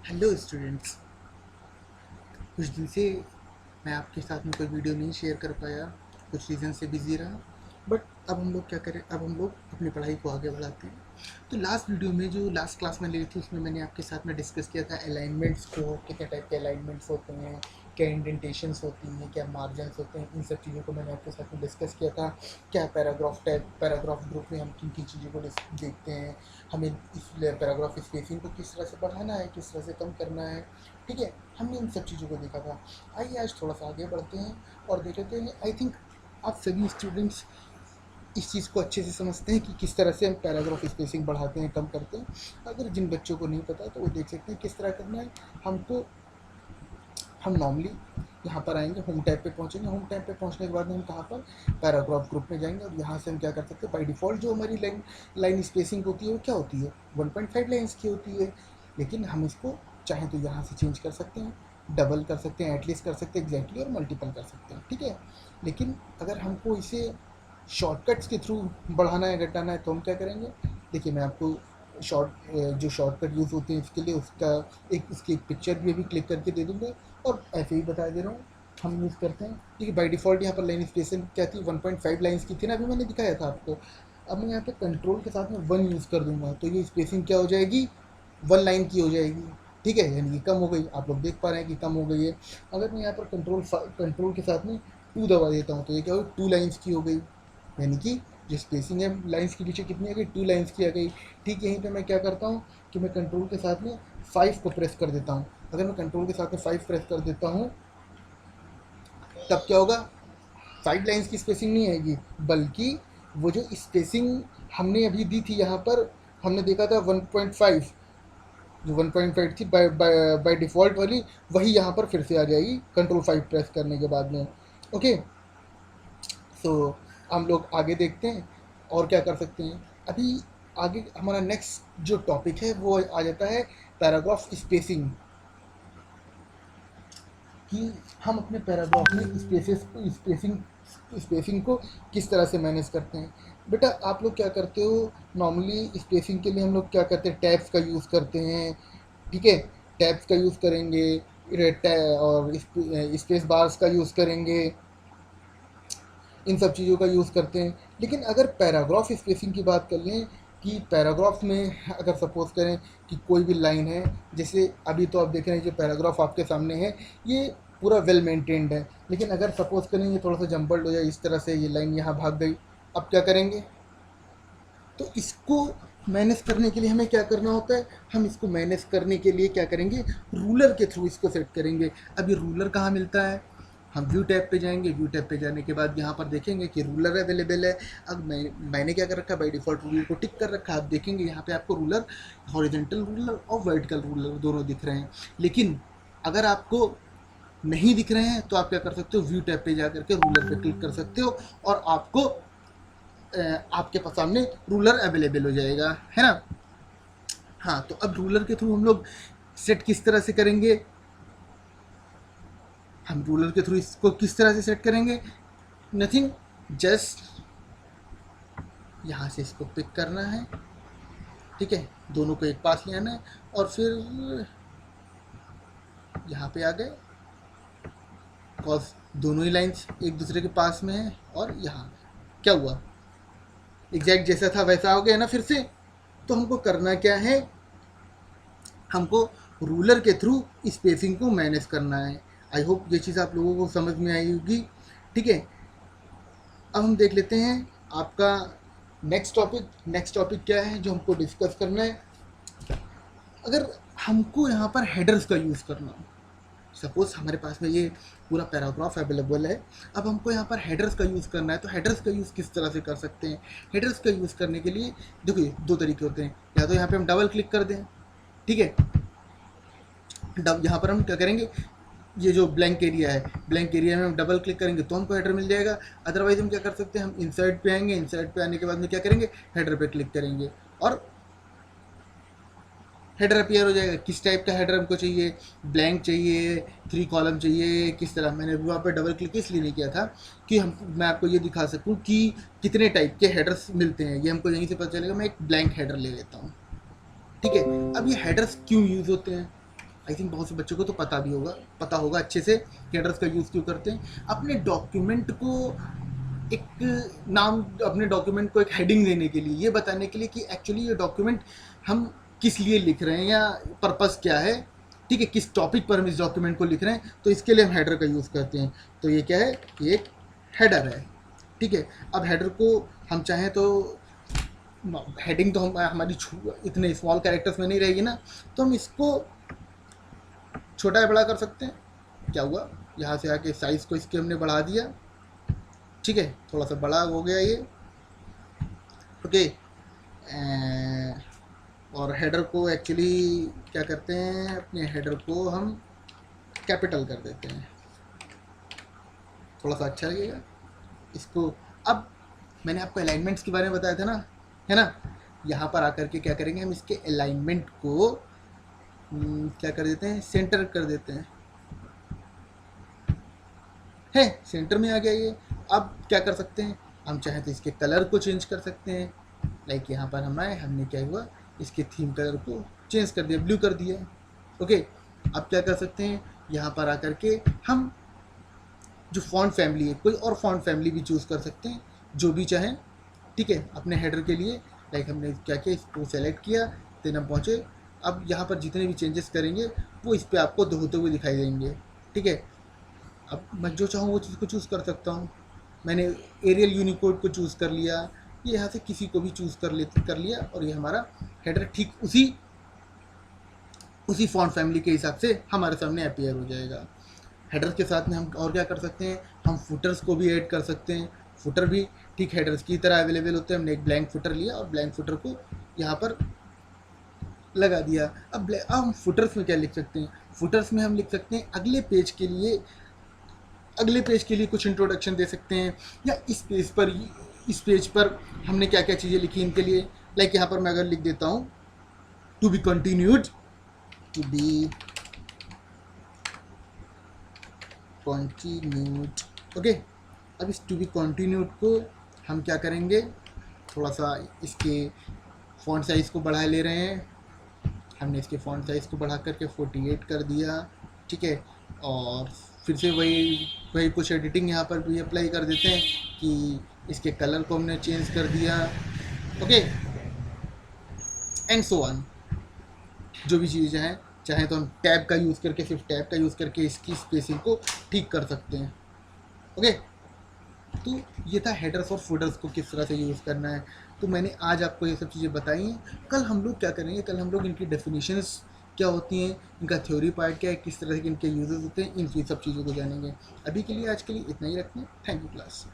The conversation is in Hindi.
Hello students. कुछ दिन से मैं आपके साथ में कोई वीडियो नहीं शेयर कर पाया, कुछ रीज़न से बिज़ी रहा। बट अब हम लोग क्या करें, अब हम लोग अपनी पढ़ाई को आगे बढ़ाते हैं। तो लास्ट वीडियो में जो लास्ट क्लास में ली थी उसमें मैंने आपके साथ में डिस्कस किया था अलाइनमेंट्स को, कितने टाइप के अलाइनमेंट्स होते हैं, क्या इंडेंटेशंस होती हैं, क्या मार्जिन्स होते हैं। इन सब चीज़ों को मैंने आपके साथ में डिस्कस किया था। क्या पैराग्राफ टाइप, पैराग्राफ ग्रुप में हम किन किन चीज़ों को देखते हैं, हमें इस पैराग्राफ स्पेसिंग को किस तरह से बढ़ाना है, किस तरह से कम करना है। ठीक है, हमने इन सब चीज़ों को देखा था। आइए आज थोड़ा सा आगे बढ़ते हैं और देख लेते हैं। आई थिंक आप सभी स्टूडेंट्स इस चीज़ को अच्छे से समझते हैं कि किस तरह से हम पैराग्राफ स्पेसिंग बढ़ाते हैं, कम करते हैं। अगर जिन बच्चों को नहीं पता तो वो देख सकते हैं किस तरह करना है। हमको हम नॉर्मली यहाँ पर आएंगे, होम टैब पे पहुँचेंगे। होम टैब पे पहुँचने के बाद में हम कहाँ पर पैराग्राफ ग्रुप में जाएंगे और यहाँ से हम क्या कर सकते हैं, बाय डिफ़ॉल्ट जो हमारी लाइन स्पेसिंग होती है वो क्या होती है, 1.5 लाइन्स की होती है। लेकिन हम इसको चाहें तो यहाँ से चेंज कर सकते हैं, डबल कर सकते हैं, एटलीस्ट कर सकते हैं एग्जैक्टली, और मल्टीपल कर सकते हैं। ठीक है, लेकिन अगर हमको इसे शॉर्टकट्स के थ्रू बढ़ाना है, घटाना है, तो हम क्या करेंगे। देखिए, मैं आपको जो शॉर्टकट यूज़ होते हैं इसके लिए उसका उसकी एक पिक्चर भी अभी क्लिक करके दे दूँगा और ऐसे ही बता दे रहा हूँ। हम यूज़ करते हैं, ठीक है। बाय डिफ़ॉल्ट यहाँ पर लाइन स्पेसिंग क्या थी, 1.5 लाइन्स की थी ना, अभी मैंने दिखाया था आपको। अब मैं यहाँ पे कंट्रोल के साथ में 1 यूज़ कर दूँगा तो ये स्पेसिंग क्या हो जाएगी, 1 लाइन की हो जाएगी। ठीक है, यानी कि कम हो गई। आप लोग देख पा रहे हैं कि कम हो गई है। अगर मैं यहाँ पर कंट्रोल के साथ में 2 दबा देता हूँ तो ये क्या हो, 2 लाइन्स की हो गई। यानी कि जो स्पेसिंग है लाइन्स के पीछे कितनी आ गई, 2 लाइन्स की आ गई। ठीक, यहीं पे मैं क्या करता हूँ कि मैं कंट्रोल के साथ में 5 को प्रेस कर देता हूँ। अगर मैं कंट्रोल के साथ में 5 प्रेस कर देता हूँ तब क्या होगा, 5 लाइन्स की स्पेसिंग नहीं आएगी, बल्कि वो जो स्पेसिंग हमने अभी दी थी यहाँ पर, हमने देखा था 1.5, जो 1.5 थी बाय डिफ़ॉल्ट वाली, वही यहाँ पर फिर से आ जाएगी कंट्रोल 5 प्रेस करने के बाद में। ओके, सो हम लोग आगे देखते हैं और क्या कर सकते हैं। अभी आगे हमारा नेक्स्ट जो टॉपिक है वो आ जाता है पैराग्राफ स्पेसिंग, कि हम अपने पैराग्राफ में स्पेसिंग को किस तरह से मैनेज करते हैं। बेटा, आप लोग क्या करते हो, नॉर्मली स्पेसिंग के लिए हम लोग क्या करते हैं, टैब्स का यूज़ करते हैं। ठीक है, टैब्स का यूज़ करेंगे और स्पेस बार्स का यूज़ करेंगे, इन सब चीज़ों का यूज़ करते हैं। लेकिन अगर पैराग्राफ स्पेसिंग की बात कर लें, कि पैराग्राफ में अगर सपोज़ करें कि कोई भी लाइन है, जैसे अभी तो आप देख रहे हैं जो पैराग्राफ आपके सामने है ये पूरा वेल मेंटेन्ड है। लेकिन अगर सपोज़ करें ये थोड़ा सा जंबल्ड हो जाए, इस तरह से ये लाइन यहाँ भाग गई, अब क्या करेंगे। तो इसको मैनेज करने के लिए हमें क्या करना होता है, हम इसको मैनेज करने के लिए क्या करेंगे, रूलर के थ्रू इसको सेट करेंगे। अब ये रूलर कहाँ मिलता है, हम व्यू टैब पे जाएंगे। व्यू टैब पे जाने के बाद यहाँ पर देखेंगे कि रूलर अवेलेबल है। अब मैंने क्या कर रखा है, बाई डिफ़ॉल्ट रूलर को टिक कर रखा है। आप देखेंगे यहाँ पे आपको रूलर, हॉरिजेंटल रूलर और वर्टिकल रूलर दोनों दिख रहे हैं। लेकिन अगर आपको नहीं दिख रहे हैं तो आप क्या कर सकते हो, व्यू टैब पे जा करके रूलर पे क्लिक कर सकते हो और आपको आपके पास सामने रूलर अवेलेबल हो जाएगा, है ना। हाँ, तो अब रूलर के थ्रू हम लोग सेट किस तरह से करेंगे, हम रूलर के थ्रू इसको किस तरह से सेट करेंगे, नथिंग, जस्ट यहाँ से इसको पिक करना है। ठीक है, दोनों को एक पास ले आना है और फिर यहाँ पे आ गए, बिकॉज दोनों ही लाइंस एक दूसरे के पास में है। और यहाँ क्या हुआ, एग्जैक्ट जैसा था वैसा हो गया ना फिर से। तो हमको करना क्या है, हमको रूलर के थ्रू स्पेसिंग को मैनेज करना है। आई होप ये चीज़ आप लोगों को समझ में आई होगी। ठीक है, अब हम देख लेते हैं आपका नेक्स्ट टॉपिक क्या है जो हमको डिस्कस करना है। अगर हमको यहाँ पर हेडर्स का यूज़ करना हो, सपोज़ हमारे पास में ये पूरा पैराग्राफ अवेलेबल है, अब हमको यहाँ पर हेडर्स का यूज़ करना है, तो हेडर्स का यूज़ किस तरह से कर सकते हैं। हेडर्स का यूज़ करने के लिए देखिए 2 तरीके होते हैं, या तो यहाँ पे हम डबल क्लिक कर दें। ठीक है, यहाँ पर हम क्या करेंगे, ये जो ब्लैंक एरिया है, ब्लैंक एरिया में हम डबल क्लिक करेंगे तो हमको हेडर मिल जाएगा। अदरवाइज हम क्या कर सकते हैं, हम इंसर्ट पे आएंगे, इंसर्ट पे आने के बाद में क्या करेंगे, हेडर पे क्लिक करेंगे और हेडर अपीयर हो जाएगा। किस टाइप का हेडर हमको चाहिए, ब्लैंक चाहिए, 3 कॉलम चाहिए, किस तरह। मैंने वहाँ पर डबल क्लिक इसलिए नहीं किया था कि मैं आपको ये दिखा सकूँ कि कितने टाइप के हेडर्स मिलते हैं, ये हमको यहीं से पता चलेगा। मैं एक ब्लैंक हेडर ले लेता हूँ। ठीक है, अब ये हेडर्स क्यों यूज़ होते हैं, आई थिंक बहुत से बच्चों को तो पता होगा अच्छे से कि हेडर्स का यूज़ क्यों करते हैं। अपने डॉक्यूमेंट को एक नाम, अपने डॉक्यूमेंट को एक हेडिंग देने के लिए, ये बताने के लिए कि एक्चुअली ये डॉक्यूमेंट हम किस लिए लिख रहे हैं या पर्पस क्या है, ठीक है, किस टॉपिक पर हम इस डॉक्यूमेंट को लिख रहे हैं, तो इसके लिए हम हेडर का यूज़ करते हैं। तो ये क्या है, ये एक हेडर है, ठीक है। अब हेडर को हम चाहें तो, हेडिंग तो हम हमारी इतने स्मॉल कैरेक्टर्स में नहीं रहेगी ना, तो हम इसको छोटा या बड़ा कर सकते हैं। क्या हुआ, यहाँ से आके साइज़ को इसके हमने बढ़ा दिया, ठीक है, थोड़ा सा बड़ा हो गया ये, ओके। और हेडर को एक्चुअली क्या करते हैं, अपने हेडर को हम कैपिटल कर देते हैं, थोड़ा सा अच्छा लगेगा इसको। अब मैंने आपको अलाइनमेंट्स के बारे में बताया था ना, है ना। यहाँ पर आकर के क्या करेंगे, हम इसके अलाइनमेंट को क्या कर देते हैं, सेंटर कर देते हैं, है सेंटर में आ गया ये। अब क्या कर सकते हैं, हम चाहें तो इसके कलर को चेंज कर सकते हैं। लाइक यहाँ पर हम आए, हमने क्या हुआ, इसके थीम कलर को चेंज कर दिया, ब्लू कर दिया, ओके। अब क्या कर सकते हैं, यहाँ पर आकर के हम जो फॉन्ट फैमिली है, कोई और फॉन्ट फैमिली भी चूज़ कर सकते हैं, जो भी चाहें, ठीक है, अपने हेडर के लिए। लाइक हमने क्या किया, इसको सेलेक्ट किया, देन हम पहुँचे। अब यहाँ पर जितने भी चेंजेस करेंगे वो इस पर आपको होते हुए दिखाई देंगे, ठीक है। अब मैं जो चाहूँ वो चीज़ को चूज़ कर सकता हूँ। मैंने एरियल यूनिकोड को चूज़ कर लिया, ये यहाँ से किसी को भी चूज़ कर लिया, और ये हमारा हेडर ठीक उसी फॉन्ट फैमिली के हिसाब से हमारे सामने अपीयर हो जाएगा। हेडर्स के साथ में हम और क्या कर सकते हैं, हम फुटर्स को भी ऐड कर सकते हैं। फुटर भी ठीक हेडर्स की तरह अवेलेबल होते हैं। हमने एक ब्लैंक फुटर लिया और ब्लैंक फुटर को यहाँ पर लगा दिया। अब हम फुटर्स में क्या लिख सकते हैं, फुटर्स में हम लिख सकते हैं अगले पेज के लिए कुछ इंट्रोडक्शन दे सकते हैं, या इस पेज पर हमने क्या क्या चीज़ें लिखी इनके लिए। लाइक यहाँ पर मैं अगर लिख देता हूँ टू बी कंटिन्यूड, ओके। अब इस टू बी कंटिन्यूड को हम क्या करेंगे, थोड़ा सा इसके फॉन्ट साइज़ को बढ़ा ले रहे हैं। हमने इसके फॉन्ट साइज़ को बढ़ा करके 48 कर दिया, ठीक है। और फिर से वही कुछ एडिटिंग यहाँ पर भी अप्लाई कर देते हैं कि इसके कलर को हमने चेंज कर दिया, ओके, एंड सो ऑन। जो भी चीज़ें हैं, चाहे तो हम टैब का यूज़ करके, सिर्फ टैब का यूज़ करके इसकी स्पेसिंग को ठीक कर सकते हैं, ओके। तो ये था हेडर्स और फुटर्स को किस तरह से यूज़ करना है। तो मैंने आज आपको ये सब चीज़ें बताई हैं। कल हम लोग क्या करेंगे, कल हम लोग इनकी डेफिनेशंस क्या होती हैं, इनका थ्योरी पार्ट क्या है, किस तरह से इनके यूजेस होते हैं, इन सब चीज़ों को जानेंगे। अभी के लिए, आज के लिए इतना ही रखते हैं। Thank you class.